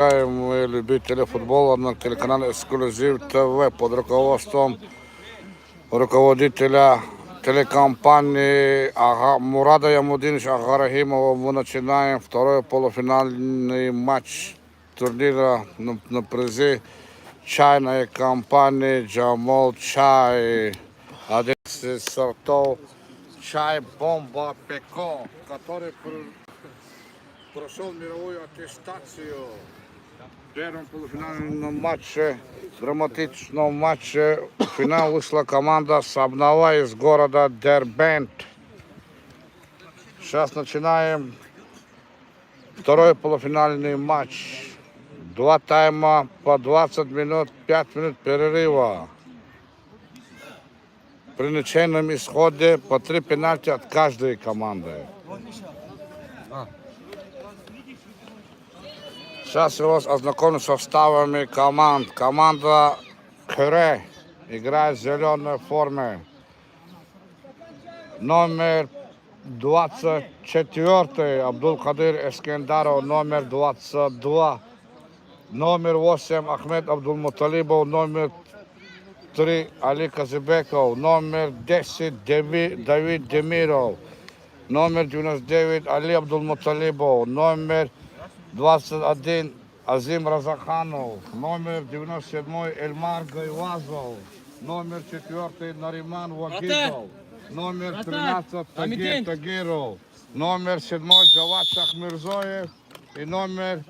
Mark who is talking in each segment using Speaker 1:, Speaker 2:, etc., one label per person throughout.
Speaker 1: Мы любители футбола на телеканале «Эксклюзив ТВ» под руководством руководителя телекомпании Мурада Ямудиновича Агарахимова. Мы начинаем второй полуфинальный матч турнира на призе чайной компании «Джамол Чай». Один из сортов чай «Бомба Пеко», который прошел мировую аттестацию. В первом полуфинальном матче, драматичном матче, в финал вышла команда Сабнова из города Дербент. Сейчас начинаем второй полуфинальный матч. Два тайма по 20 минут, 5 минут перерыва. При ничейном исходе по 3 пенальти от каждой команды. Сейчас я вас ознакомлю с составами команд. Команда Кюре играет в зеленой форме. Номер 24 Абдул-Кадир Эскендаров, номер 22. Номер 8 Ахмед Абдул-Муталибов, номер 3 Али Казибеков, номер 10 Давид Демиров, номер 99 Али Абдул-Муталибов, номер 21 Азим Разаханов, номер 97 Эльмар Гайвазов, номер 4 Нариман Вагидов, номер 13 Тагир Тагиров, номер 7 Джавад Шахмирзоев и номер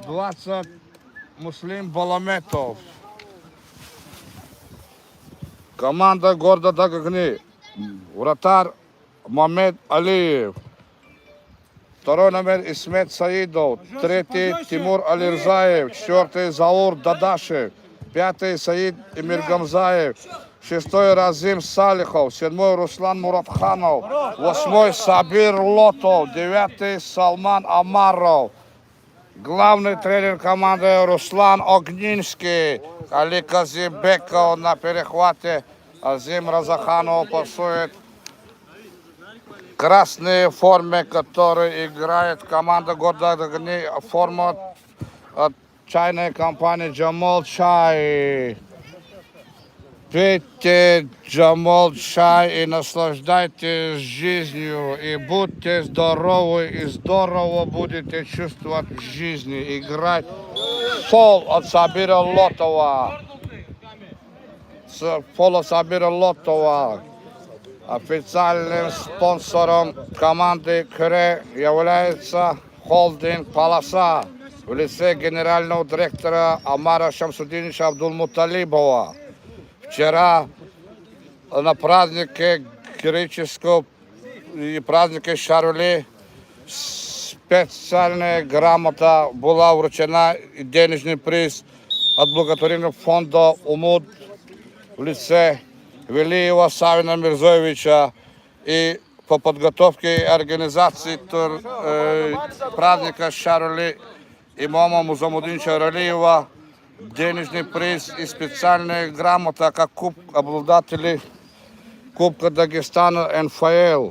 Speaker 1: 20 Муслим Баламетов. Команда города Дагагни. Вратарь Мамед Алиев. Второй номер Исмет Саидов. Третий Тимур Алирзаев. Четвертый Заур Дадашев. Пятый Саид Эмиргамзаев. Шестой Разим Салихов. Седьмой Руслан Муратханов. Восьмой Сабир Лотов. Девятый Салман Амаров. Главный тренер команды Руслан Огнинский. Али Казибеков на перехвате. Азим Разаханов пасует. Красные форме, которые играет команда города Дагагни, форма от чайной компании Джамол Чай. Пейте Джамол Чай и наслаждайтесь жизнью, и будьте здоровы, и здорово будете чувствовать жизни. Играть фол от Сабира Лотова. Фол от Сабира Лотова. Официальным спонсором команды Кюре является холдинг «Полоса» в лице генерального директора Амара Шамсудиновича Абдул-Муталибова. Вчера на празднике греческого и празднике Шарли специальная грамота была вручена и денежный приз от благотворительного фонда «Умуд» в лице Велиева Савина Мирзоевича и по подготовке и организации праздника Шарли имама Музамудиновича Ралиева денежный приз и специальная грамота как обладатели Кубка Дагестана НФЛ.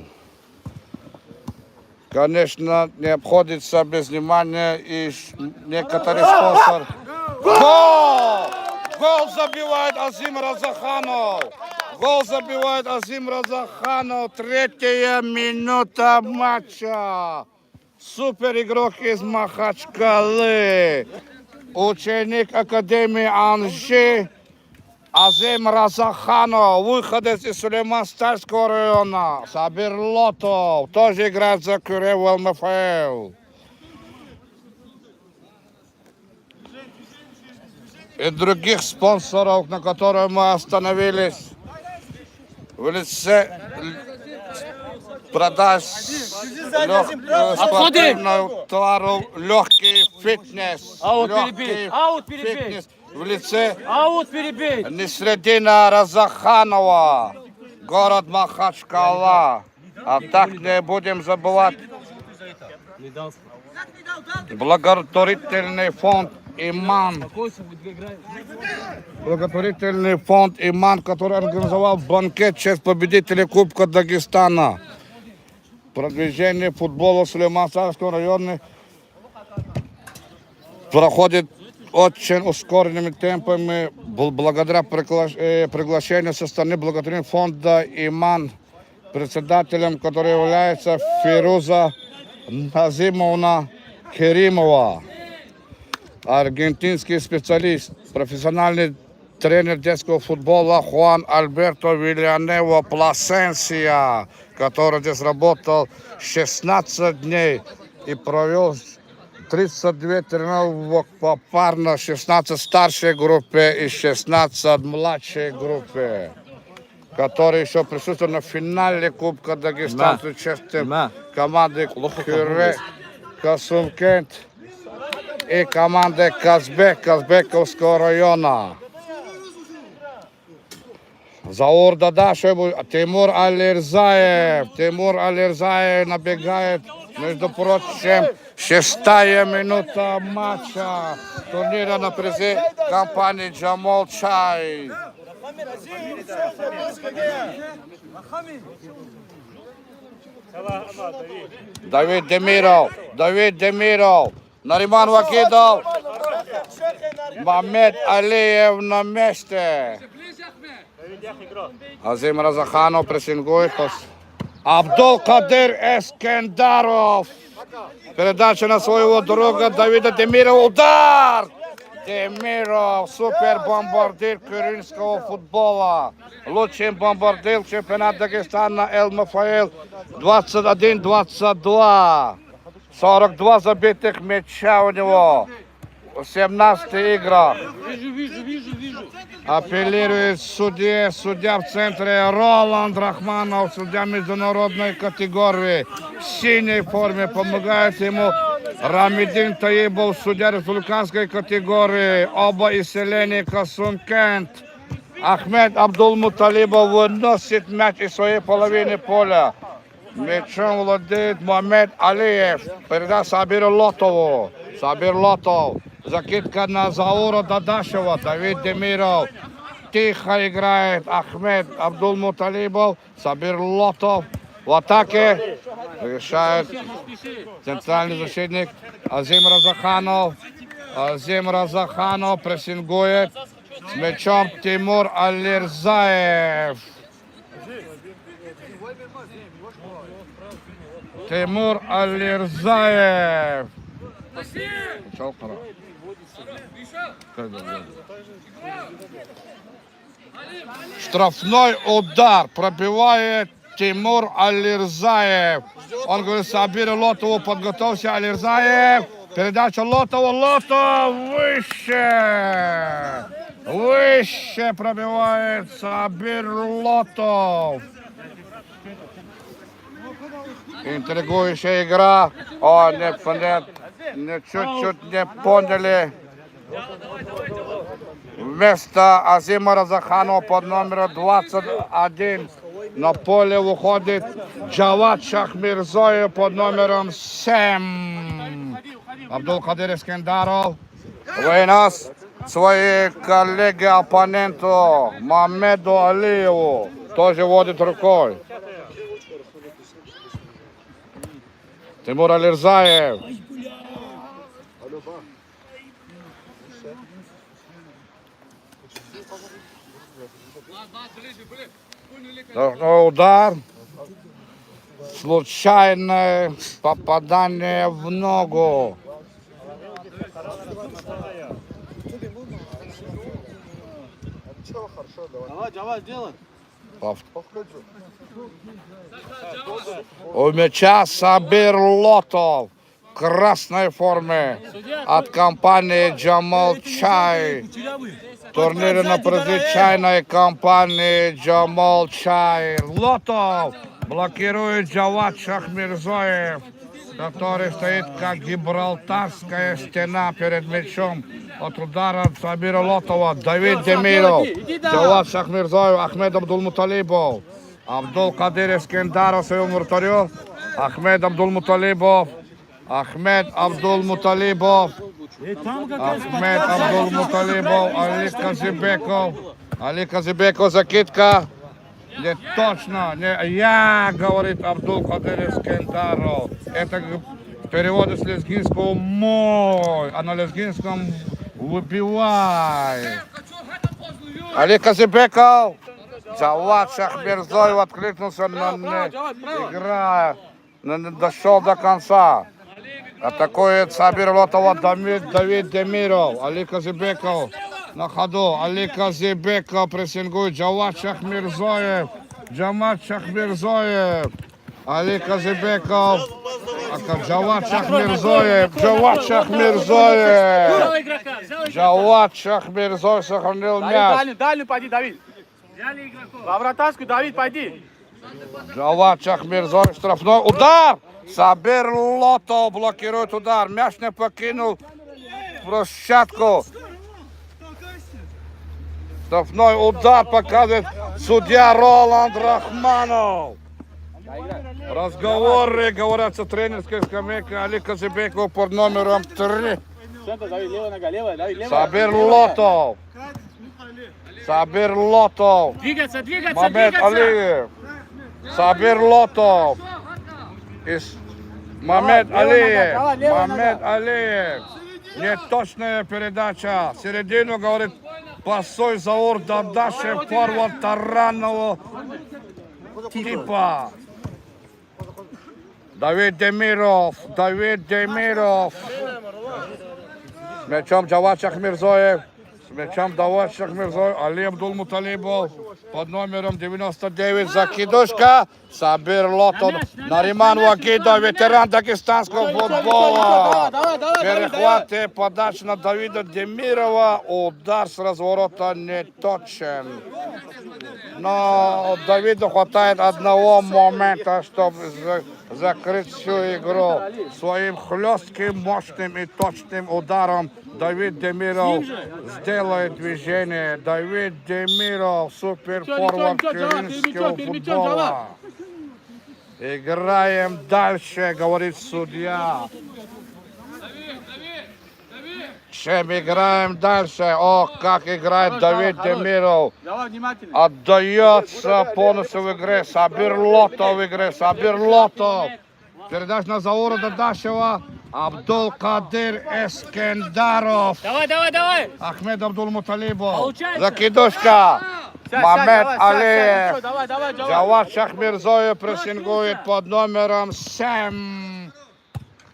Speaker 1: Конечно, не обходится без внимания и некоторые спонсоры. Гол! Гол забивает Азим Разаханов. Гол забивает Азим Разаханов. Третья минута матча. Супер игрок из Махачкалы. Ученик Академии Анжи Азим Разаханов. Выходец из Сулейман-Стальского района. Сабир Лотов. Тоже играет за Кюре в ЛМФЛ. И других спонсоров, на которые мы остановились в лице продаж спортивного товара легкий фитнес. Фитнес в лице Несредина Разаханова, город Махачкала. А так не будем забывать благотворительный фонд Иман. Благотворительный фонд Иман, который организовал банкет в честь победителей Кубка Дагестана. Продвижение футбола в Сулейман-Стальском районе проходит очень ускоренными темпами благодаря приглашению со стороны благотворительного фонда «Иман», председателем, который является Фируза Назимовна Керимова, аргентинский специалист, профессиональный тренер детского футбола Хуан Альберто Вильянева Пласенсия, который здесь работал 16 дней и провел 32 тренировок попарно, 16 в старшей группе и 16 в младшей группе, который еще присутствовал на финале Кубка Дагестана с участием команды Кюре Касумкент и команды Казбековского района. Заур Дадашев, Тимур Алирзаев набегает, между прочим, 6-я минута матча турнира на призе компании Джамал Чай. Давид Демиров, Нариман Вакидов, Мамед Алиев на месте. Азим Разаханов прессингует. Абдул-Кадир Эскендаров. Передача на своего друга Давида Демирова. Удар! Демиров, супер-бомбардир кюринского футбола. Лучший бомбардир чемпионата Дагестана Эл-Мафаил. 21-22. 42 забитых мяча у него. 17 играх. Апеллирует судья в центре Роланд Рахманов, судья международной категории. В синей форме помогает ему Рамидин Таибов, судья республиканской категории. Оба из селения Касумкент. Ахмед Абдул-Муталибов выносит мяч из своей половины поля. Мячом владеет Мухаммед Алиев. Передача Сабиру Лотову. Сабир Лотов. Закидка на Заура Дадашева. Давид Демиров. Тихо играет Ахмед Абдул-Муталибов. Сабир Лотов. В атаке решает центральный защитник Азим Разаханов. Прессингует. С мячом Тимур Алирзаев. Тимур Алирзаев. Штрафной удар пробивает Тимур Алирзаев. Он говорит Сабиру Лотову: подготовься, Алирзаев. Передача Лотову. Лотов выше. Выше пробивает Сабир Лотов. Интригующая игра. Чуть-чуть не поняли. Вместо Азима Разаханова под номером 21 на поле выходит Джавад Шахмирзоев под номером 7. Абдул-Кадир Эскендаров вынос свои коллеги-оппоненту Мамеду Алиеву. Тоже водит рукой. Тимур Алирзаев. Удар. Случайное попадание в ногу.
Speaker 2: Давай, сделай.
Speaker 1: У мяча Сабир Лотов в красной форме от компании Джамал Чай. Турнир на призе чайной компании Джамал Чай. Лотов блокирует Джавад Шахмирзоев, который стоит как гибралтарская стена перед мячом от удара Сабира Лотова. Давид Демиров, Джавад Шахмирзоев, Ахмед Абдул-Муталибов. Абдул-Кадир Эскендаров своему вратарю. Ахмед Абдул-Муталибов. Ахмед Абдул-Муталибов. Али Казибеков, закидка. Не точно. Не, я, говорит Абдул-Кадир Эскендаров. Это переводе с лезгинского «мой», а на лезгинском «выпивай». Али Казыбеков, Джавад Шахмерзоев откликнулся на игра, дошел до конца. Атакует Сабир Лотова Давид Демиров. Али Казыбеков на ходу. Али Казыбеков прессингует. Джавад Шахмерзоев. Али Казыбеков. Джавад Шахмерзоев. Джавад Шахмерзоев сохранил мяч.
Speaker 2: Дальнюю пойди, Давид. Во вратарскую, Давид, пойди.
Speaker 1: Джавад Шахмерзоев. Штрафной удар. Сабир Лотов блокирует удар. Мяч не покинул площадку. Штрафной удар показывает судья Роланд Рахманов. Разговоры говорятся тренерской скамейке. Али Казыбеков под номером 3. Сабир Лотов.
Speaker 2: Двигаться,
Speaker 1: Мамед Алиев. Сабир Лотов. Мамед Алиев. Неточная передача. Середину говорит пасой Заур Дадашев, форвард таранного типа. Давид Демиров. С мячом Джавад Шахмерзоев. Али Абдулмуталибов под номером 99. Закидушка. Сабир Лотов. Нариман Вагидов, ветеран дагестанского футбола. Перехват и подача на Давида Демирова. Удар с разворота не точен. Но Давиду хватает одного момента, чтобы закрыть всю игру. Своим хлестким, мощным и точным ударом Давид Демиров сделает движение. Давид Демиров, суперфорвард кириллического футбола. Играем дальше, говорит судья. Чем играем дальше? Ох, как играет Давид Демиров. Отдается полностью в игре. Сабир Лотов в игре. Передача на Заура Дадашева. Абдул-Кадир Эскендаров.
Speaker 2: Давай.
Speaker 1: Ахмед Абдулмуталибов. Закидушка. Мамед Алиев. Джавад Шахмерзоев прессингует под номером 7.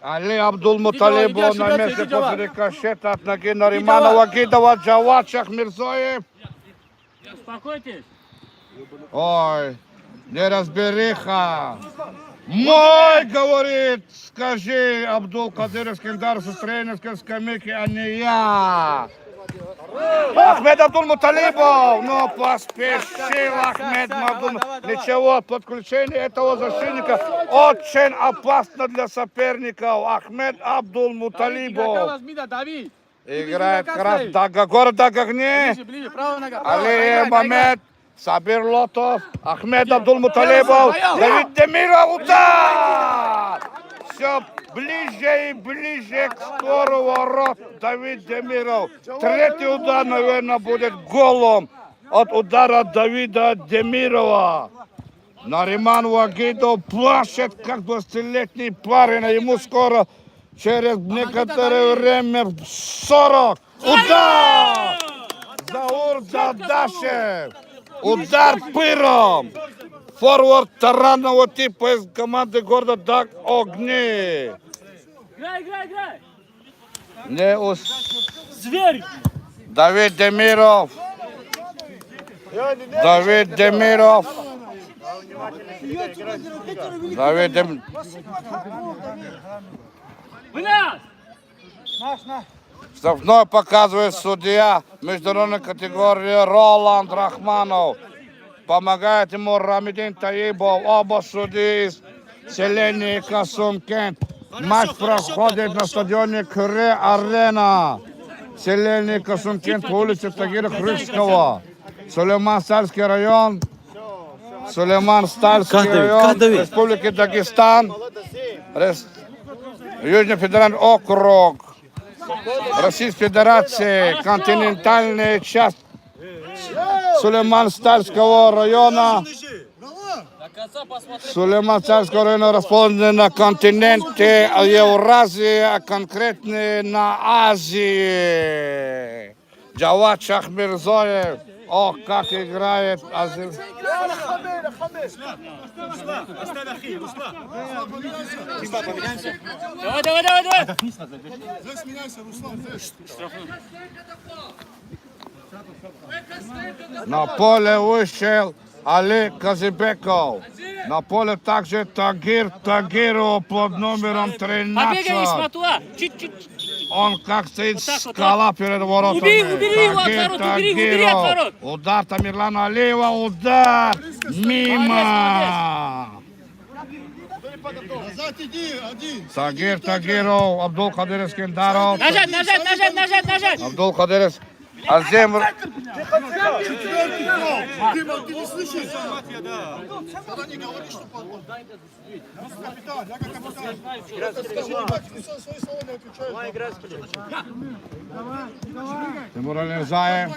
Speaker 1: Али Абдулмуталибов на месте после рикошета от ноги Наримана Вагидова. Джавад Шахмерзоев.
Speaker 2: Успокойтесь.
Speaker 1: Ой, неразбериха. Мой, говорит, скажи, Абдул-Кадир Эскендаров со тренерской скамейки, а не я. Ахмед Абдулмуталибов, но поспешил Ахмед Абдулмуталибов. Ничего, подключение этого защитника очень опасно для соперников. Ахмед Абдулмуталибов играет город Дагагни. Али Мамед, Сабир Лотов, Ахмед Абдулмуталибов, Давид Демиров, удар! Все ближе и ближе к скору ворот Давид Демиров. Третий удар, наверное, будет голом от удара Давида Демирова. Нариман Вагидов плачет, как 20-летний парень, а ему скоро, через некоторое время, 40. Удар! Заур Дадашев. Удар пыром. Форвард таранного типа из команды города Даг Огни.
Speaker 2: Играй.
Speaker 1: Зверь. Давид Демиров. Штрафной показывает судья международной категории Роланд Рахманов. Помогает ему Рамидин Таибов. Оба судьи из селения Касумкент. Матч проходит на стадионе Кыре-Арена. Селение Касумкент по улице Тагира Хрыцкого. Сулейман-Стальский район. Республики Дагестан. Южный федеральный округ. Российской Федерации. Континентальная часть Сулейман-Стальского района. Сулейман Царского района расположен на континенте Евразии, а конкретно на Азии. Джавад Шахмирзоев. Ох, как играет Азия.
Speaker 2: Давай.
Speaker 1: На поле вышел Али Казибеков. На поле также Тагиров под номером
Speaker 2: Побегай,
Speaker 1: 13.
Speaker 2: Исматуа. Чуть-чуть.
Speaker 1: Он как стоит
Speaker 2: Вот так, вот
Speaker 1: скала перед воротами.
Speaker 2: Убери его от ворот, убери от ворот.
Speaker 1: Удар Тамирлана Алиева, удар мимо. Сагир Тагиров, Абдул Кадир Искендаров.
Speaker 2: Нажать.
Speaker 1: Абдул Кадир Азем.
Speaker 3: Ты не слышишь? Когда не говоришь, что капитан, я как капитан. Скажи, свои слова не отвечаю.
Speaker 1: Тимур Алирзаев.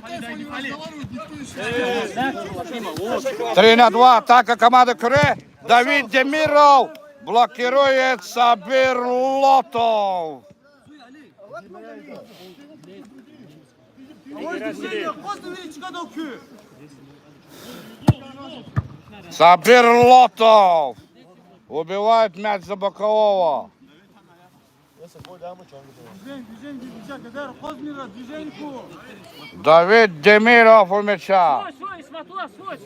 Speaker 1: 3-2, атака команды Кюре. Давид Демиров блокирует Сабир Лотов. Сабир Лотов убивает мяч за бокового. Давид Демиров у мяча.
Speaker 2: Свой, Исматуа, свой.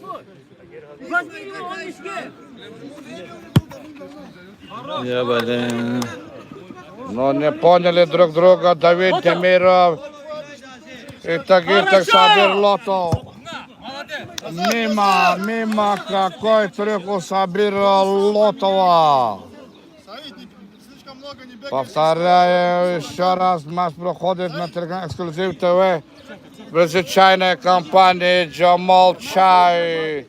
Speaker 2: Возьми его, он не
Speaker 1: Но не поняли друг друга Давид Демиров и Тагир Сабир Лотов. Мимо, какой трюк у Сабира Лотова. Повторяю еще раз, матч проходит на телеканале Эксклюзив ТВ. Чайная компания Джамал Чай.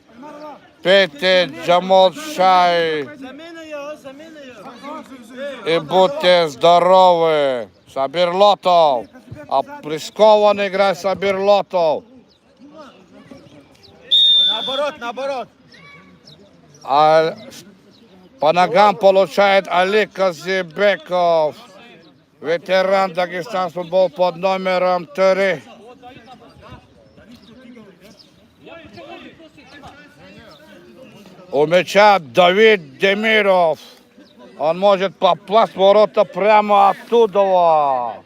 Speaker 1: Пейте Джамал Чай. И будьте здоровы. Сабир Лотов. А рискованно играет Сабир Лотов.
Speaker 3: Наоборот.
Speaker 1: А по ногам получает Али Казибеков. Ветеран дагестанского футбола под номером 3. У мяча Давид Демиров. Он может попасть в ворота прямо оттуда.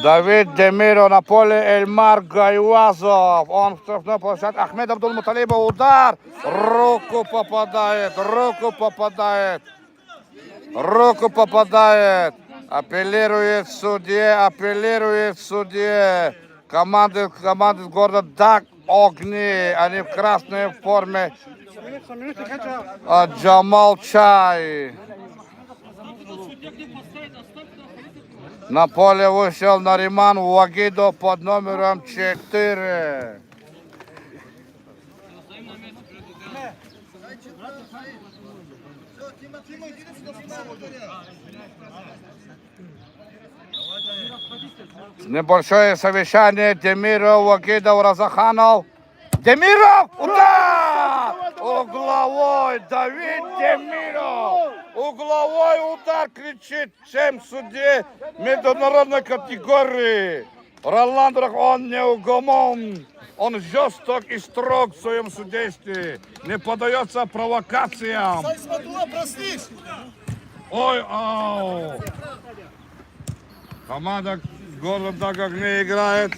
Speaker 1: Давид Демиров на поле Эльмар Гайвазов. Он в штрафной площадке. Ахмед Абдулмуталибов. Удар. Руку попадает. Апеллирует судье. Команды из города Даг Огни. Они в красной форме. Джамал Чай. На поле вышел Нариман Вагидо под номером 4. Небольшое совещание. Демиров, Вагидов, Разаханов. Демиров! Удар! Угловой! Давид Демиров! Угловой удар, кричит всем судье международной категории. Роланд Рах, он неугомон. Он жесток и строг в своем судействе. Не поддается провокациям. Ой. Команда города Огни играет.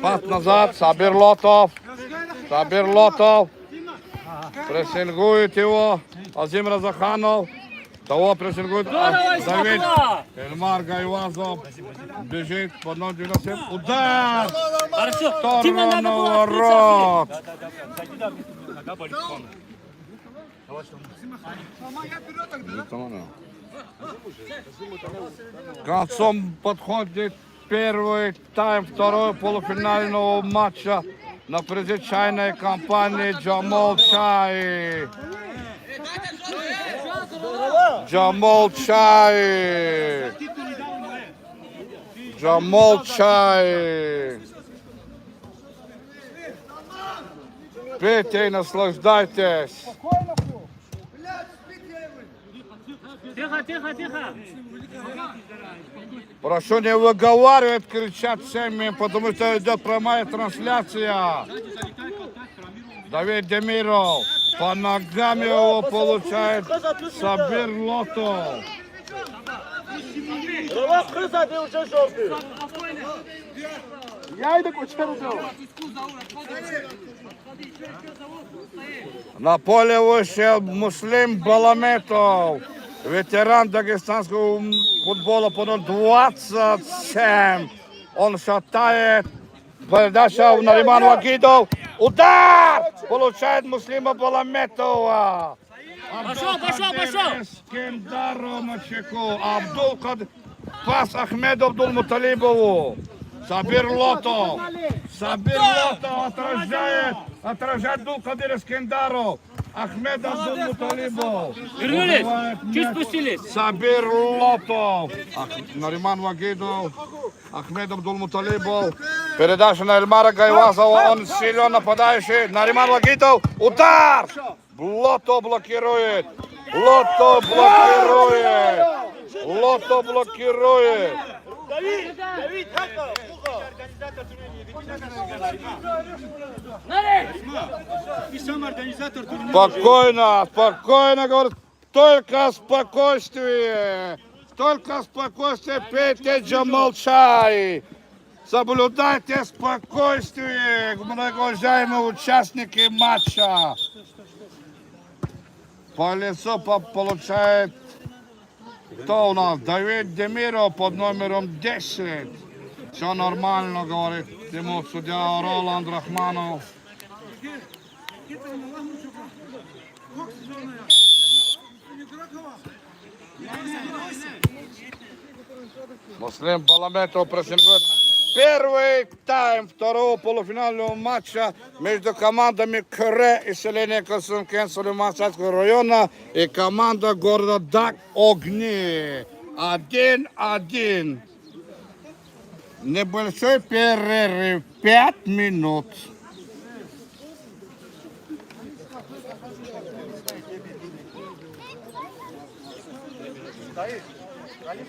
Speaker 1: Пас назад. Сабир Лотов. Прессингует его Азим Разаханов. Того прессингует Давид. Эльмар Гайвазов бежит под номер 97. Удар! В сторону ворот. К концом подходит первый тайм второго полуфинального матча на призе чайной компании Джамал Чай. Пейте и наслаждайтесь.
Speaker 2: Тихо, тихо, тихо.
Speaker 1: Прошу не выговаривать, кричать всеми, потому что идет прямая трансляция. Давид Демиров. По ногам его получает Сабир Лотов. На поле вышел Муслим Баламетов, ветеран дагестанского футбола по номеру 27. Он шатает. Передача в Нариман Вагидов. Удар! Получает Муслима Баламетова.
Speaker 2: Пошел.
Speaker 1: Эскендару Мачеку. Пас Ахмеду Абдулмуталибову. Сабир Лотов отражает Дулкадир Эскендару. Ахмед Абдулмуталибов.
Speaker 2: Вернулись. Чуть спустились.
Speaker 1: Сабир Лотов. Нариман Вагидов. Ахмед Абдулмуталибов. Передача на Эльмара Гайвазова. Он силен нападающий. Нариман Вагидов. Удар! Лото блокирует. Лото блокирует.
Speaker 3: Давид,
Speaker 1: Спокойно, говорит, только спокойствие, пейте Джамалчай, соблюдайте спокойствие, многоуважаемые участники матча. По лицу получает, кто у нас, Давид Демиров под номером 10. Все нормально, говорит ему судья Роланд Рахманов. Муслим Баламетов прессингует. Первый тайм второго полуфинального матча между командами КРЭ и селения Косункен Сулейман-Садского района и команда города Даг-Огни. 1-1. Небольшой перерыв, 5 минут.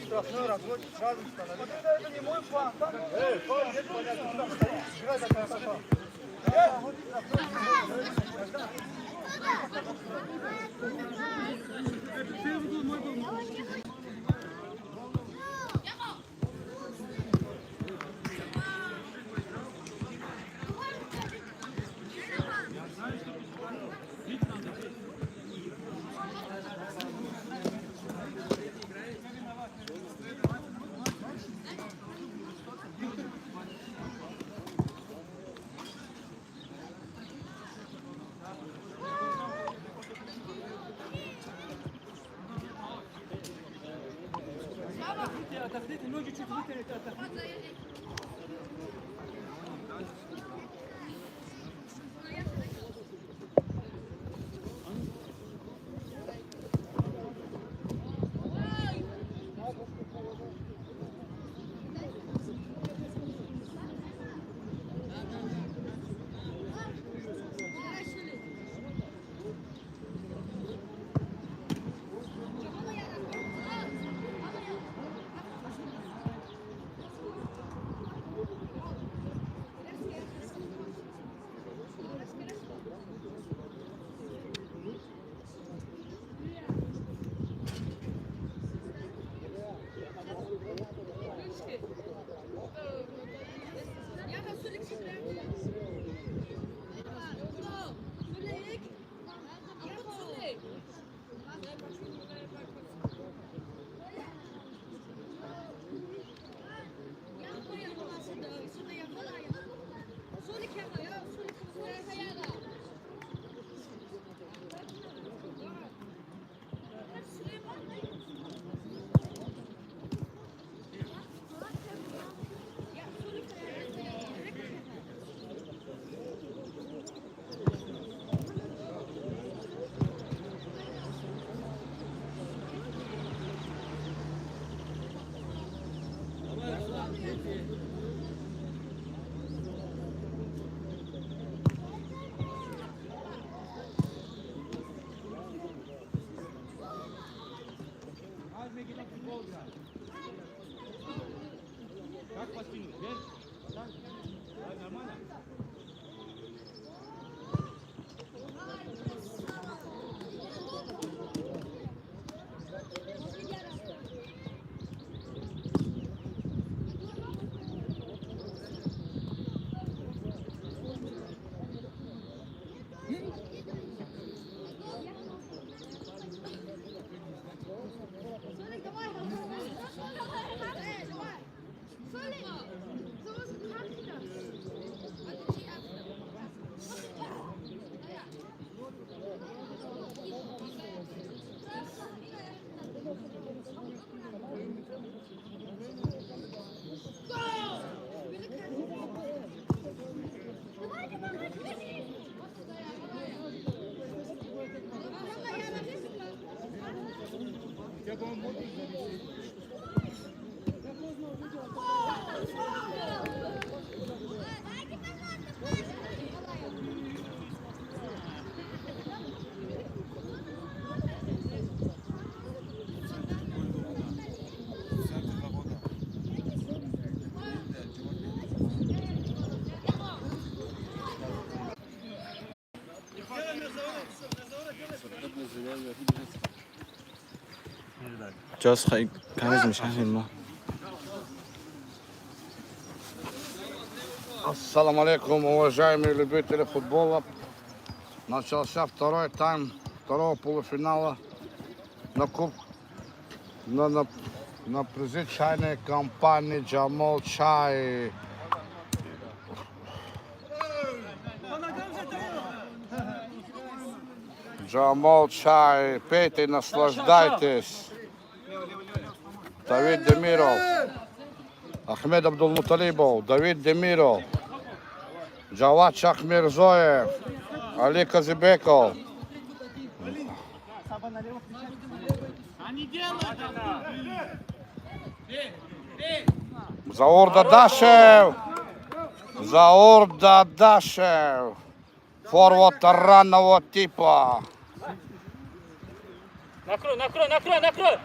Speaker 3: штрафной развод, сразу становится. Это не мой план. Нет, понятно, куда стоишь, играй до конца.
Speaker 2: Отойдите, ноги чуть вытяните.
Speaker 4: جاز خیلی کمیز میشه ما.
Speaker 1: Ассаламу алейкум, уважаемые любители футбола. Начался второй тайм второго полуфинала на призы чайной компании Джамал Чай. Джамал Чай, пейте, наслаждайтесь. Давид Демиров, Ахмед Абдулмуталибов, Давид Демиров, Джавад Шахмирзоев, Али Казибеков. Заур Дадашев, Заур Дадашев, форвард раннего типа.
Speaker 2: Накрой, накрой, накрой, накрой!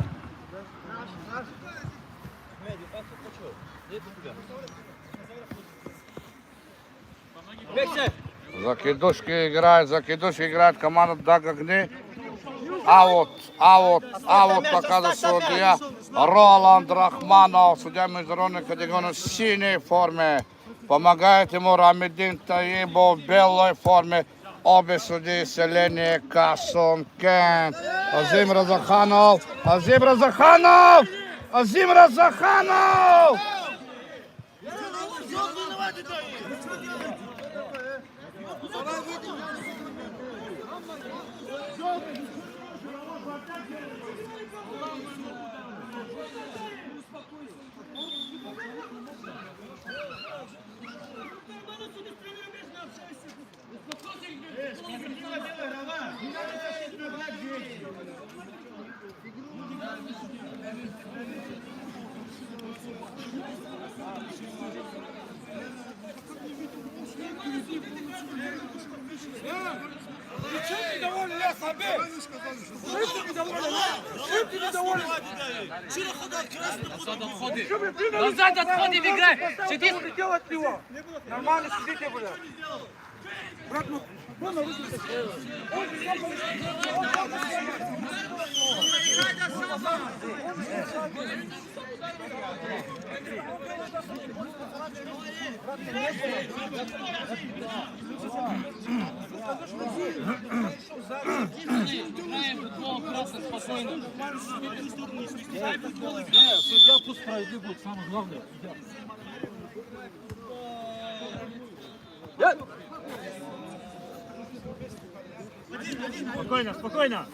Speaker 1: Закидушки играет команда Дагагни. Аут показывает судья Роланд Рахманов, судья международной категории в синей форме. Помогает ему Рамидин Таибов в белой форме. Обе судьи селения Касум Кент. Азим Разаханов!
Speaker 2: Назад отходи в игре! Сиди!
Speaker 3: Делать его! Нормально сидите, блядь! Брат, ну,
Speaker 5: Судья пусть справедлив будет, самое главное.
Speaker 2: Спокойно, спокойно!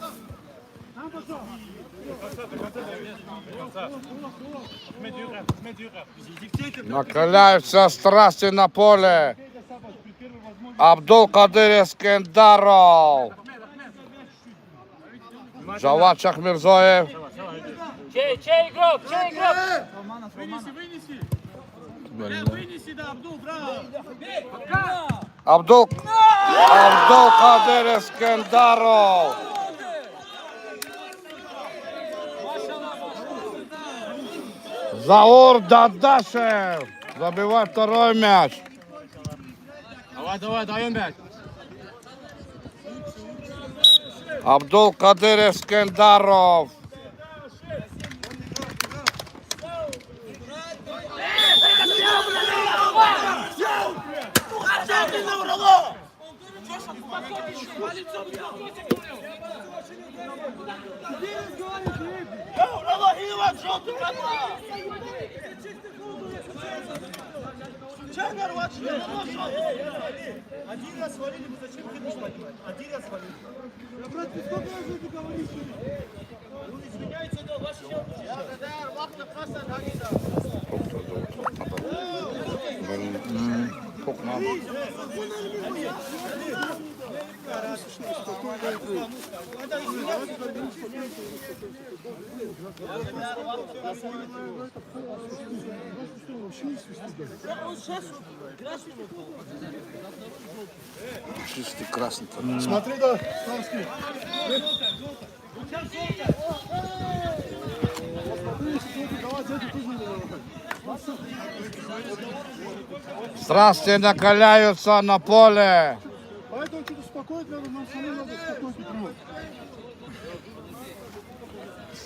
Speaker 1: Накаляются страсти на поле. Абдул-Кадыр Эскендаров. Джавад Шахмирзоев.
Speaker 2: Чей игрок, чей игрок!
Speaker 3: вынеси, да, Абдул, браво!
Speaker 1: Абдул-Кадыр Эскендаров. Заур Дадашев забивает второй мяч.
Speaker 5: Давай, даем мяч.
Speaker 1: Абдул-Кадыр Эскендаров.
Speaker 3: Один раз свалили, мы зачем ходишь поднимать? Один раз свалили. Брат, ты сколько раз это говоришь? Ну, извиняйте, да, ваш счет.
Speaker 1: Чистый красный.
Speaker 3: Смотри, да, Славский.
Speaker 1: Страсти накаляются на поле.
Speaker 3: Поэтому что-то успокоить надо, нам самим надо успокоить игру.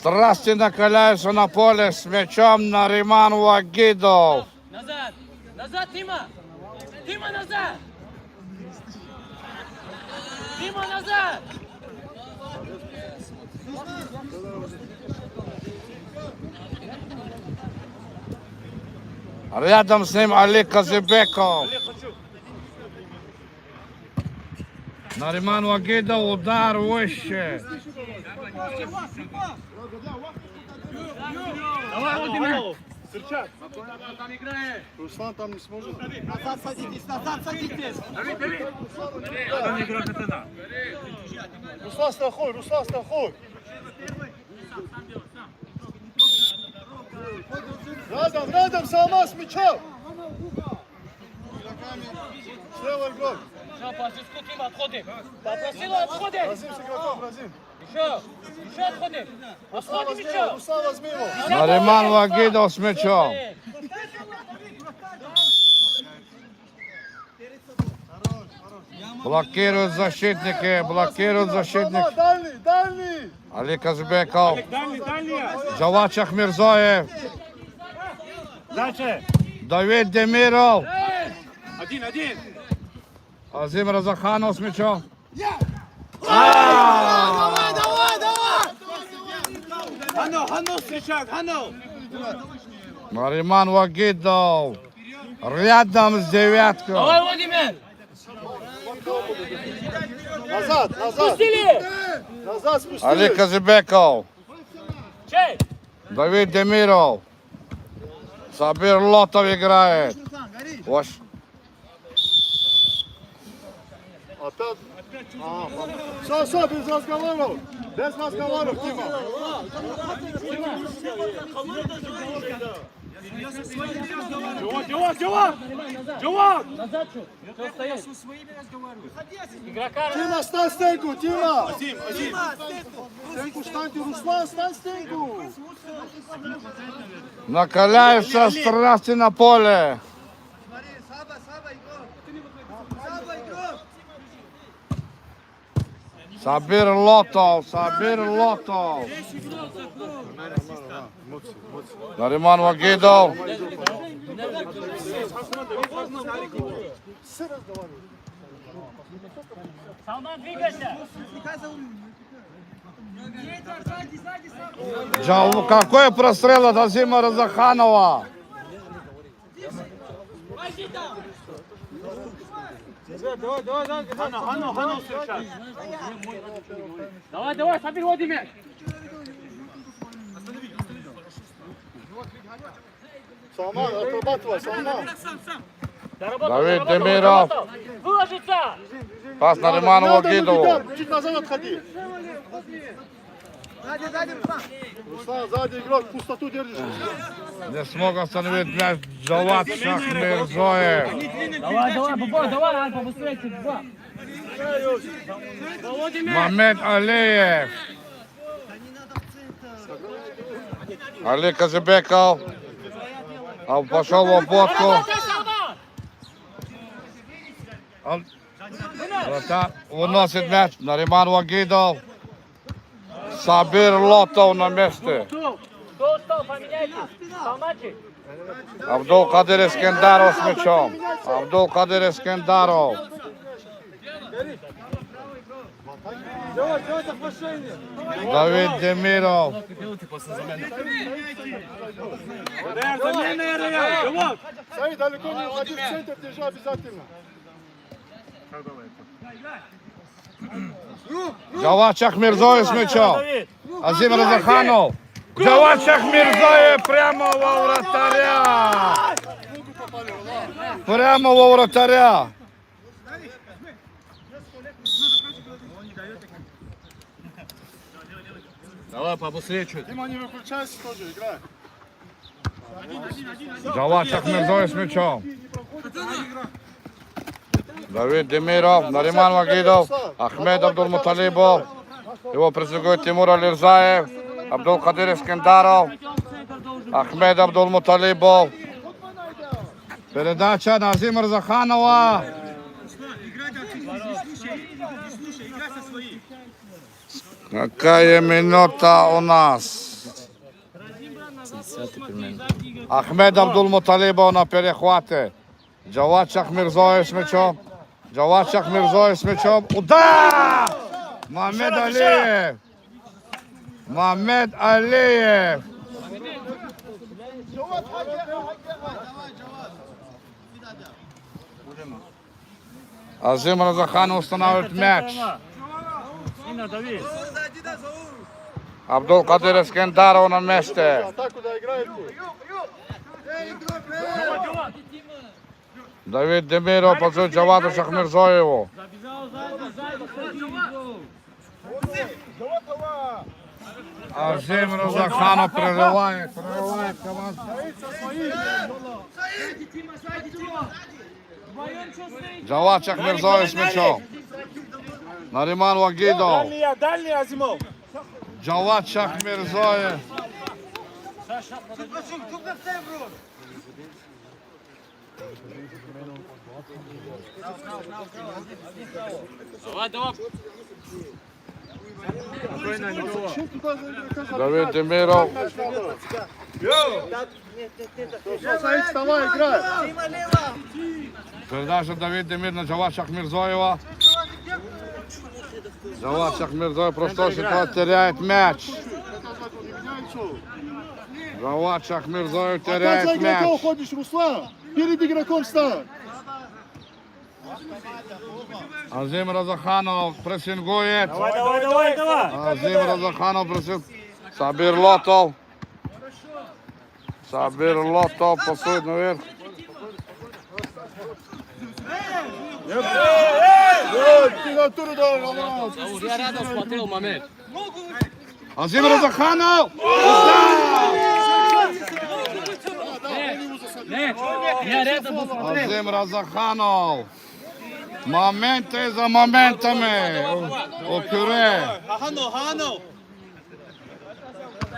Speaker 1: Страсти накаляются на поле с мячом Нариман Вагидов.
Speaker 2: Назад! Назад, Тима! Тима, назад! Тима, назад!
Speaker 1: Рядом с ним Али Казыбеков. Нариман Вагидов, удар выше.
Speaker 2: Давай, Владимир!
Speaker 3: Руслан там не сможет.
Speaker 2: Назад садитесь! Назад садитесь!
Speaker 3: Руслан, страхуй, Руслан, страхуй. Рядом, Салма с мячом. Слева игрок.
Speaker 2: Все, по звездку, Тима, отходим! Попросила, отходим!
Speaker 3: Разим с игроком, Разим.
Speaker 2: Еще отходим!
Speaker 3: Руслан
Speaker 2: Отходим
Speaker 3: возьми
Speaker 2: еще!
Speaker 3: его, Руслан возьми его.
Speaker 1: Нариман Вагидов с мячом. Блокируют защитники, блокируют защитник.
Speaker 3: Дальний.
Speaker 1: Али Казбеков. Джавад Шахмирзоев.
Speaker 2: Дальше!
Speaker 1: Давид Демиров.
Speaker 2: Один!
Speaker 1: Азим Разаханов с мячом.
Speaker 2: Хано встречает, Хано!
Speaker 1: Нариман Вагидов. Рядом с девяткой.
Speaker 2: Давай, Владимир!
Speaker 3: Назад.
Speaker 2: Пустили!
Speaker 3: Назад спустили.
Speaker 1: Али Казбеков.
Speaker 2: Чей!
Speaker 1: Давид Демиров. Сабир Лотов играет. Ваш.
Speaker 3: Опять. Все, без разговоров. Без разговоров, Тима.
Speaker 2: Джавад! Назад чуть! Кто стоит? Игрока!
Speaker 3: Тима, стань стенку, Тима. Стенку встаньте, Руслан, стань стенку.
Speaker 1: Накаляются страсти на поле. Сабир Лотов. Нариман Вагидов.
Speaker 2: Салман, двигайся!
Speaker 1: Какой прострел от Азима Разаханова.
Speaker 2: Хано встречает! Давай, Сабир, Владимир!
Speaker 3: Салман, отрабатывай, Салман.
Speaker 1: Давид Демиров.
Speaker 2: Выложиться!
Speaker 1: Пас Нариману Вагидову.
Speaker 3: Чуть назад отходи. Руслан, сзади игрок, пустоту держишь.
Speaker 1: Не смог остановить мяч Джавад Шахмирзоев.
Speaker 2: Давай, Бубой, давай, Альпа, быстрее, два!
Speaker 1: Мамед Алиев. Али Казбеков. Пошел в обводку. Вратарь выносит мяч. Нариман Вагидов. Сабир Лотов на месте.
Speaker 2: Кто устал, поменяйтесь! Салмачи!
Speaker 1: Абдул Кадир Искендаров с мячом. Абдул Кадир Искендаров. Давид Демиров.
Speaker 3: Саид, далеко не уходи в центр, держи обязательно.
Speaker 1: Джавад Шахмирзоев с мячом. Азим Разаханов. Джавад Шахмирзоев прямо во вратаря. Прямо во вратаря.
Speaker 5: Давай побыстрее чуть.
Speaker 3: Дима, не выключайся тоже, играй.
Speaker 1: Джавад Шахмирзоев с мячом. Давид Демиров, Нариман Вагидов, Ахмед Абдулмуталибов. Его преследует Тимур Алирзаев, Абдул Кадир Искендаров, Ахмед Абдулмуталибов. Передача на Азима Разаханова. Какая минута у нас?
Speaker 4: Дайте пельмені.
Speaker 1: Ахмед Абдулмуталибов на перехвате. Джавад Шахмирзоев с мячом. Джавад Шахмирзоев с мячом. Удар! Мамед Алиев. Мамед Алиев. Азим Разаханов устанавливает мяч.
Speaker 2: Сина, дави.
Speaker 1: Абдулкадир Ескендаров на месте.
Speaker 3: Атаку да играете.
Speaker 1: Давид Демиров позовет Джаваду Шахмирзоеву.
Speaker 2: Забежал сзади, ходи, иду.
Speaker 1: Азим Разаханов прерывает команду. Джавад Шахмирзоев с мячом. Нариман Вагидов.
Speaker 2: Дальний, Азимов.
Speaker 1: Джавад Шахмирзоев.
Speaker 2: Давай, давай.
Speaker 3: Чем туда кажется?
Speaker 1: Давид Демиров.
Speaker 3: Саид, вставай, играй.
Speaker 1: Передача Давид Демир на Джавад Шахмирзоева. Джавад Шахмирзоев просто теряет мяч. Джавад Шахмирзоев
Speaker 3: Опять за
Speaker 1: теряет
Speaker 3: игрока
Speaker 1: мяч.
Speaker 3: уходишь, Руслан. Перед игроком стань.
Speaker 1: Азим Разаханов прессингует.
Speaker 2: Давай.
Speaker 1: Азим Разаханов прессингует. Сабир Лотов. Сабир Лотов пасует наверх.
Speaker 3: Температуру давай.
Speaker 2: Я рядом смотрел момент.
Speaker 1: Азим Разаханов.
Speaker 2: Нет, я рядом был смотрел.
Speaker 1: Азим Разаханов. Моменты за моментами. У Кюре.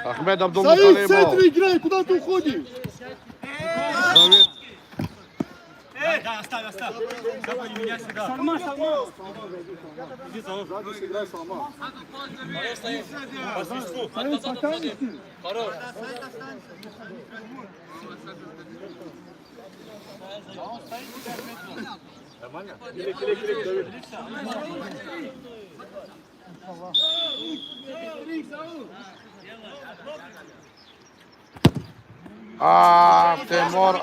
Speaker 1: Ахмед
Speaker 3: Саид, в
Speaker 1: Абдулмуталибов.
Speaker 3: центре играй, куда ты уходишь?
Speaker 1: Давид.
Speaker 2: Салма.
Speaker 3: Играй сама.
Speaker 1: Тимур.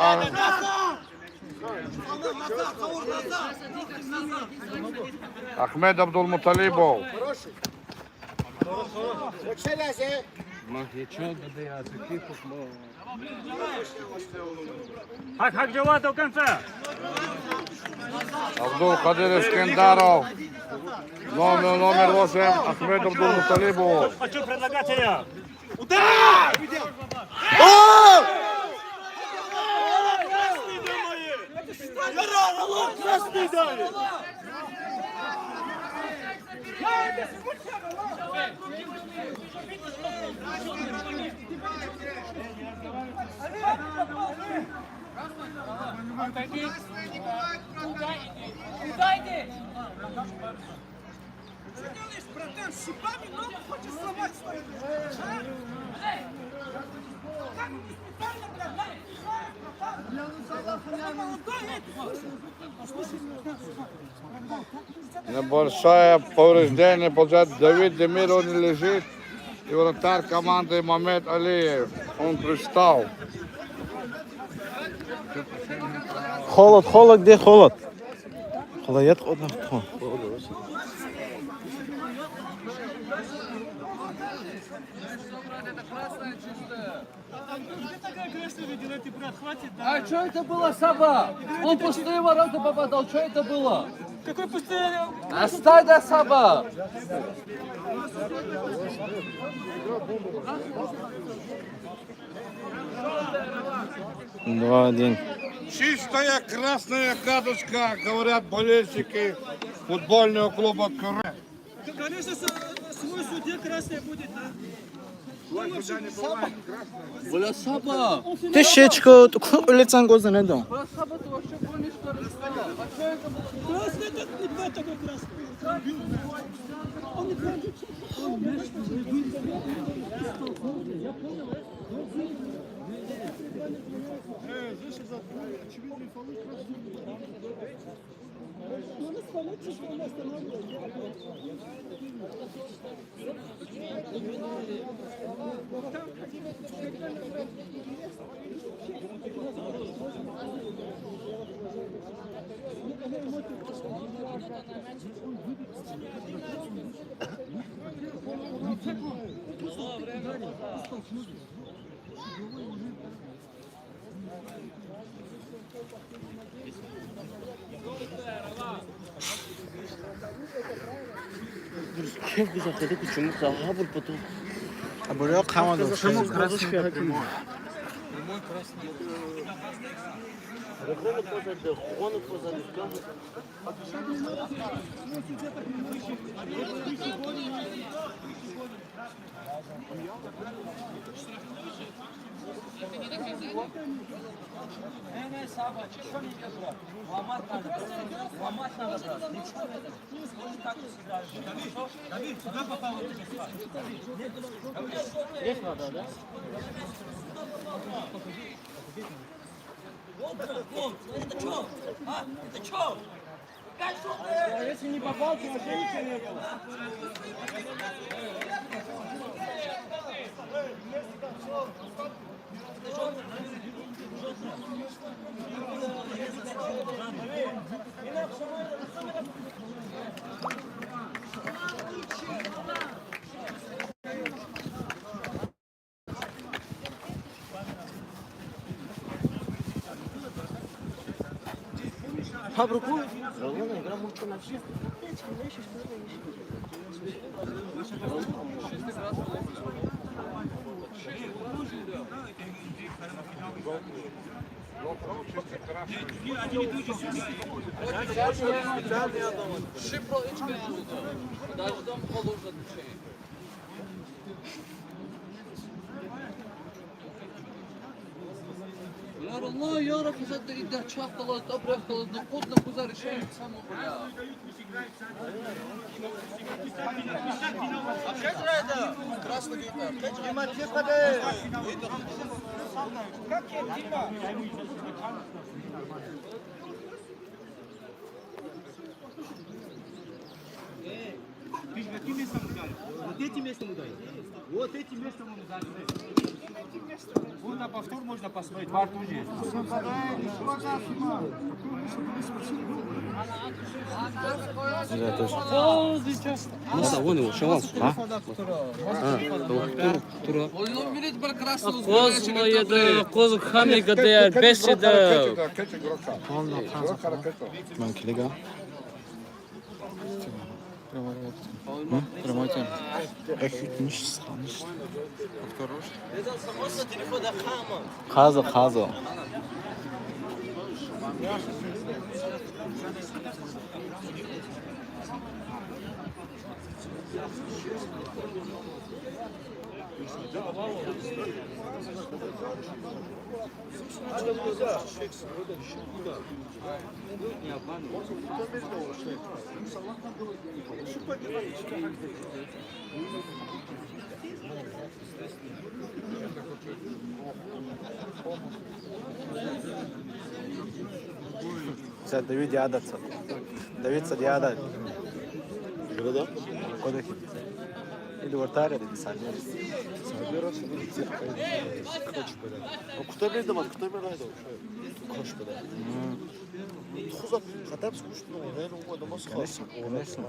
Speaker 1: Ахмед Абдулмуталибов.
Speaker 2: Хак, дела до конца.
Speaker 1: Абдулкадир Ескендаров. Номер 8. Ахмед Абдулмуталибов.
Speaker 2: Хочу предлагать я.
Speaker 3: Красный дай.
Speaker 6: Куда иди? Что делаешь, братан? Шипами ногу хочешь сломать, что ли? Как не специально, братан? Я молодой,
Speaker 1: Небольшое повреждение получает Давид Демир, он не лежит. И вратарь команды Мамед Алиев. Он пристал.
Speaker 4: Холод, где холод? Холодет, холодно.
Speaker 7: А что это было, Саба? Он пустые ворота попадал, что это было?
Speaker 2: Какой пустые?
Speaker 7: Оставь, да, Саба!
Speaker 4: Два, один.
Speaker 1: Чистая красная карточка, говорят болельщики футбольного клуба Кюре.
Speaker 2: Конечно, свой судья красный будет.
Speaker 7: Бля, Саба!
Speaker 4: Тышечку, улицан глаза не дам.
Speaker 7: Бля, Саба, ты вообще помнишь, что рассказал? А что это было?
Speaker 2: Красный это не два такой красный. Он не красный.
Speaker 3: Здесь из-за очевидный фол красный.
Speaker 7: Kef bize dedi ki çumuk daha bu putu.
Speaker 4: А бурек хамаду.
Speaker 7: Рахунок позади, рахунок позади.
Speaker 2: Если не попал, то вообще ничего не было.
Speaker 7: Фабрику? Ровно игра мульта на все. Шипро içme oldu. Dajdan kalırdı şey. Ya Allah ya Rabbi zaten iddia çaktalar, tabraktalar, nakudla kuzar şey samo ya.
Speaker 2: Вот эти места мы даем. Вот эти места мы дали. Вот на повтор можно посмотреть. Во рту есть.
Speaker 5: Nasıl o ne o? Şaval.
Speaker 7: Oyunun millet bir krasno
Speaker 8: Koz mu yedi, koz hamiga değer, beş yedi.
Speaker 4: من كليجا Ремонтен. Миш схамиш. Хазо. Давид Ядат. Давид Садиада.
Speaker 3: Града?
Speaker 4: Кодек. Или вратаря dedi Sardar.
Speaker 3: Кто бедом, кто бедом? Кош бедом. Хуза хатап скучно, не ну да мос хас.
Speaker 4: Конечно.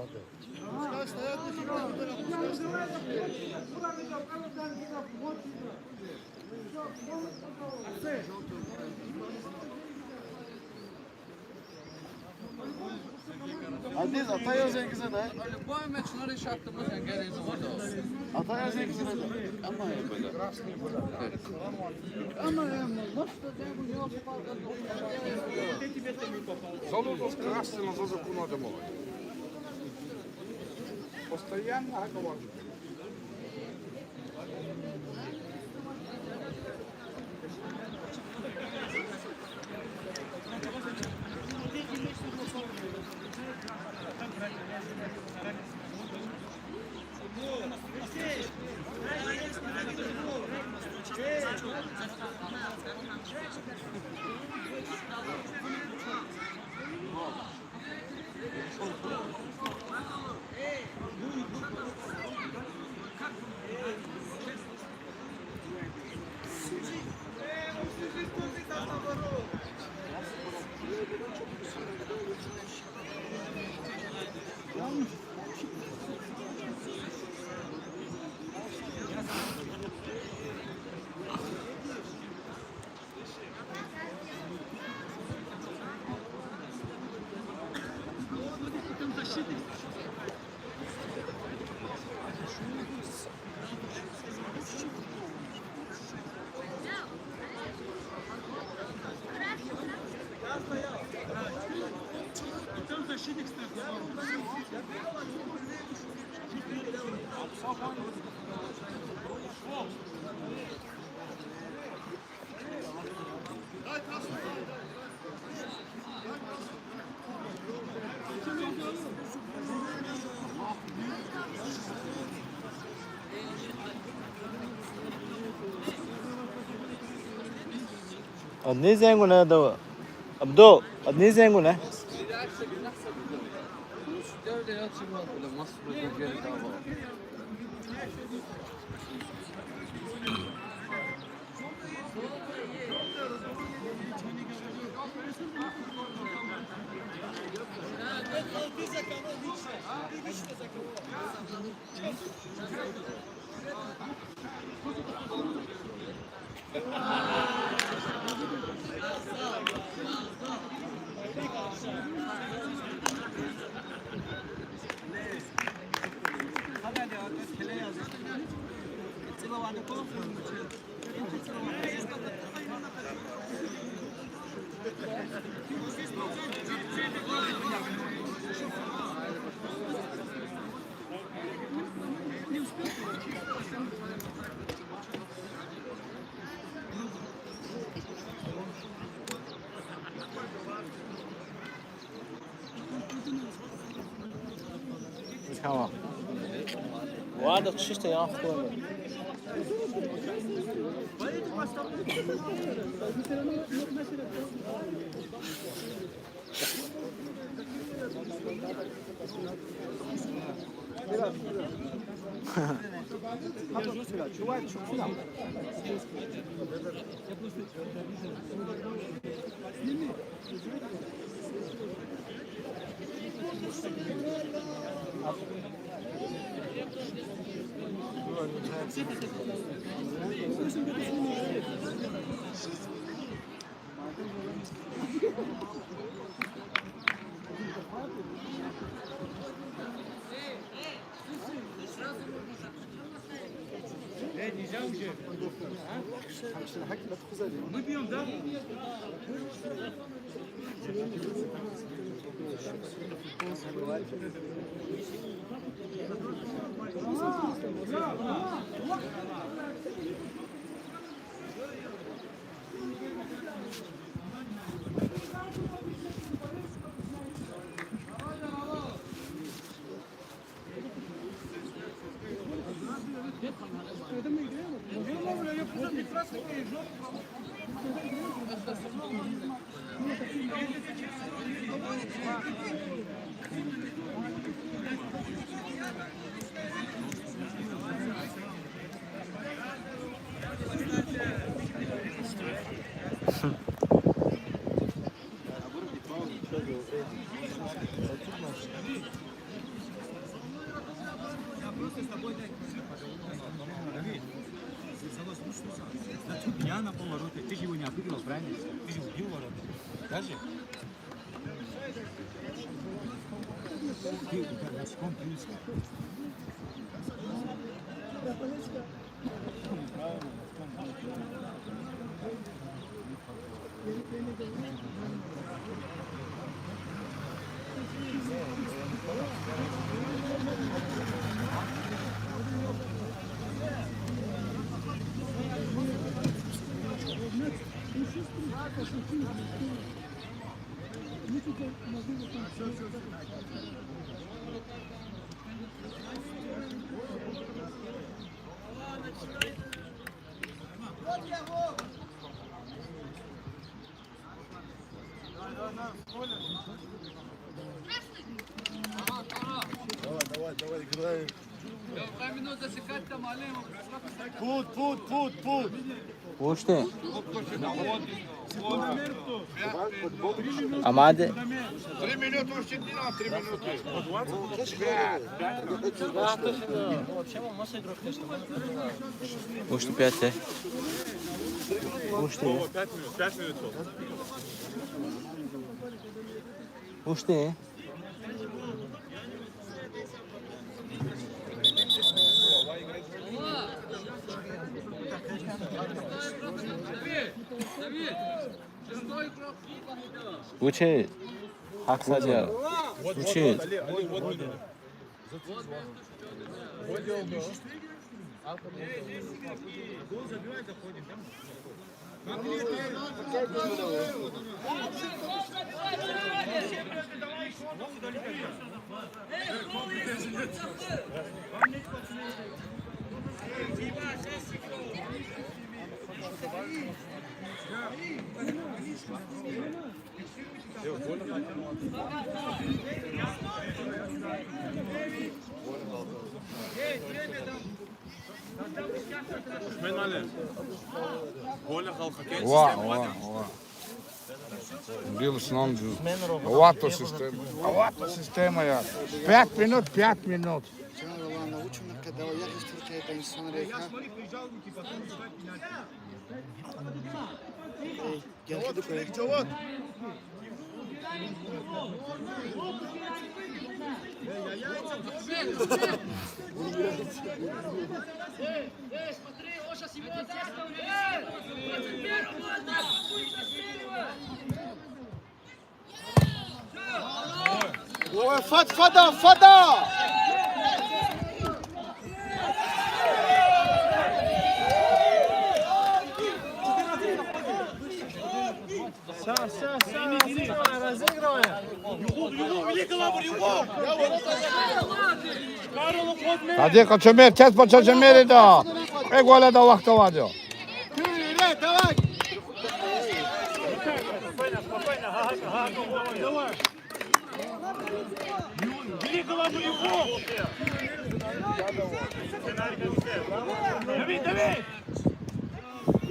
Speaker 3: Adiz Atay Özengiz'e de.
Speaker 7: Любой мяч на решатта мы гере завода.
Speaker 3: Atay Özengiz'e de.
Speaker 7: Ama ya böyle. Ama ya başta da bu yok farkı.
Speaker 1: Залудов красный за законом домой. Постоянно говорю.
Speaker 4: Одни зенгуна да. Abdo, одни зенгуна.
Speaker 7: Devre açılmaz bile Mısır'da geri dava.
Speaker 4: Tamam. Ладно, чисто я охуенно.
Speaker 2: Мы бьем, да? Я на повороте. Ты же его не обыграл, правильно? Ты же убил ворота. Даже? Ты носком плюс.
Speaker 3: Давай, играем.
Speaker 7: 5 минут засекать там алем.
Speaker 3: Пут.
Speaker 4: Пушти. Амаде.
Speaker 1: 3 минути ще дня, 3 минути.
Speaker 4: Пушти 5. Пушти.
Speaker 3: 5 минут.
Speaker 4: Пушти. Учить. Haksaca. Учить.
Speaker 1: Ова. Бил сном. Овато система я. 5 минут, 5 минут.
Speaker 3: Джават! Ой, фада!
Speaker 1: Hadi kaçamıyor, tez paçacamıyor da. Gole da vakti var diyor.
Speaker 3: Давай! Бери голову его!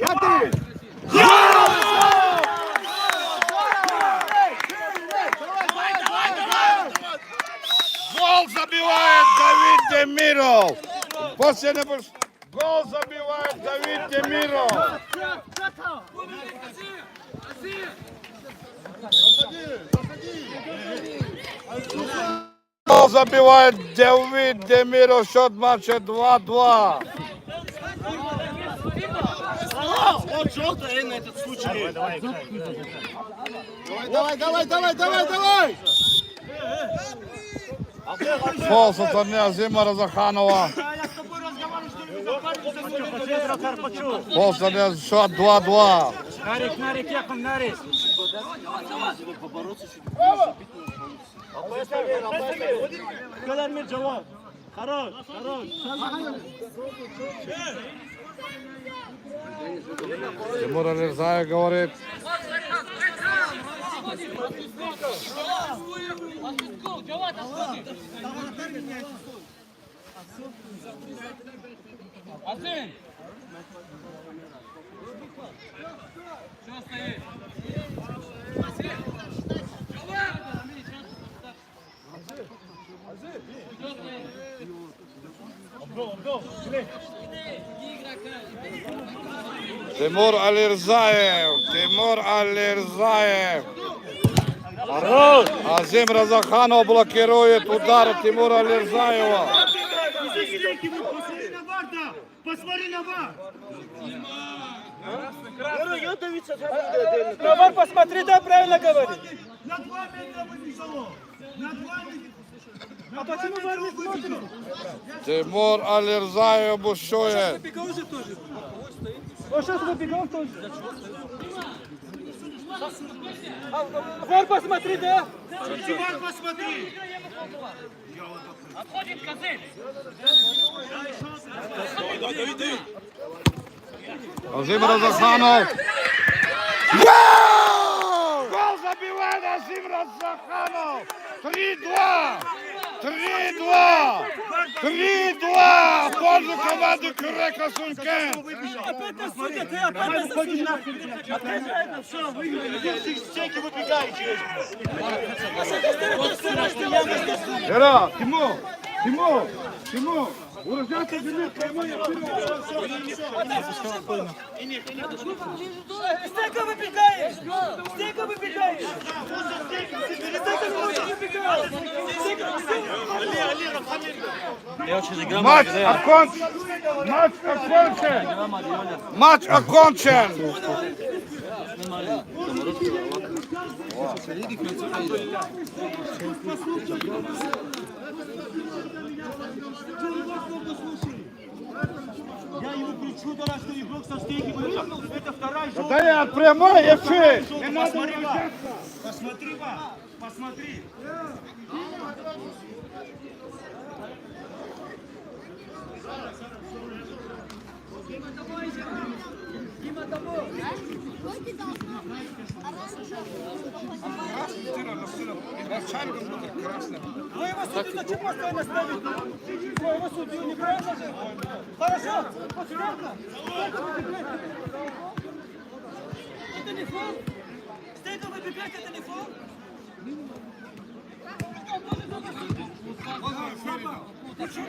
Speaker 3: Дави!
Speaker 1: Гол забивает Давид Демиров. После гол забивает Давид Демиров. Гол забивает Давид Демиров. Счет матча 2-2.
Speaker 3: Вот желтый на этот случай. Давай!
Speaker 1: Фол со стороны Азима Разаханова. Фол со стороны, счет 2-2.
Speaker 3: Нарик, Яков, Нарик. Kadar bir cevap. Karar.
Speaker 1: Тимур Алирзаев говорит.
Speaker 8: Азин! Что стоит?
Speaker 1: Тимур Алирзаев. Азим Разаханов блокирует удар Тимура Алирзаева.
Speaker 3: Посмотри на бар!
Speaker 2: На бар посмотри, да, правильно говорит.
Speaker 3: На 2 метра выбежало!
Speaker 2: А почему бар не смотрит?
Speaker 1: Тимур Алирзаев бушует.
Speaker 2: Выбегал уже тоже. Он сейчас выбегал тоже. Бар посмотри, да?
Speaker 3: Бар посмотри!
Speaker 8: Отходит Казин!
Speaker 1: Азим Разаханов. Гол забивает Азим Разаханов. 3-2. 3-2 в пользу команды Крека Сункен.
Speaker 2: Опять нас судят, и опять нас судят. Опять это все, выиграли.
Speaker 3: Стенки выбегаете!
Speaker 1: Ера, Тимур. Урожденцы земли прямой
Speaker 2: Стенка выбегаешь! Стенка выбегаешь! Стенка выбегаешь!
Speaker 1: Матч окончен.
Speaker 2: Я ему кричу, да, что игрок со стейкивает. Это вторая желтая.
Speaker 3: Да я прямой, я
Speaker 2: Вторая желтая. Посмотри, Ва. Посмотри, Ва. Посмотри.
Speaker 6: Вы его судью зачем постоянно ставите? Вы его судью неправильно же? Хорошо, посмотрите. Это не фол? Стейком выбегать, это не фол?
Speaker 1: Почему